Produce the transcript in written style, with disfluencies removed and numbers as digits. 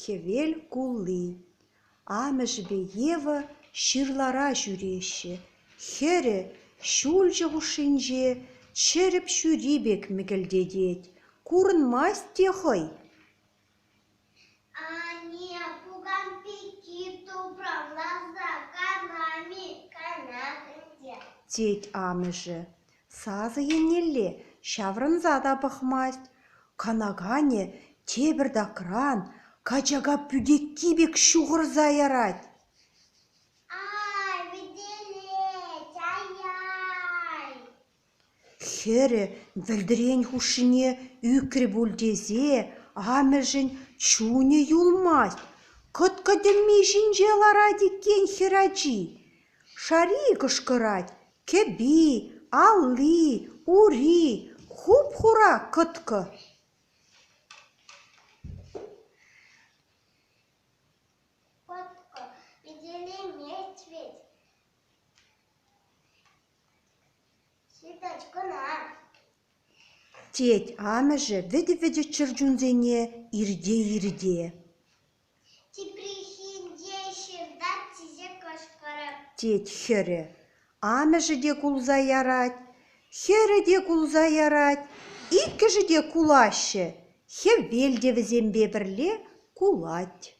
хевел кулли. Амыш бе Ева ширлара жүреші. Хері шүлжі ғушинже чырып шүрибек мігілдедет. Курын масте хой. Тет амыжы. Сазы енелле, шаврынза да бұқмаст. Канагане тебірда кран, качага пүдекки бек шуғырза ярат. Хері вілдірен хушыне үкірі бүлдезе, амыжын чуне юлмаст. Кыт-кыдымми жинжелара декен хираджи. Шари кышкырать, кеби, алли, ури, хуп-хура кыткы. Тет амыжы виді-виді чырджунзене ирде-ирде. Тет хері. Амыжы де кулза ярать, хері де кулза ярать, иккіжі де кулашы. Хевел де візембе бірле кулать.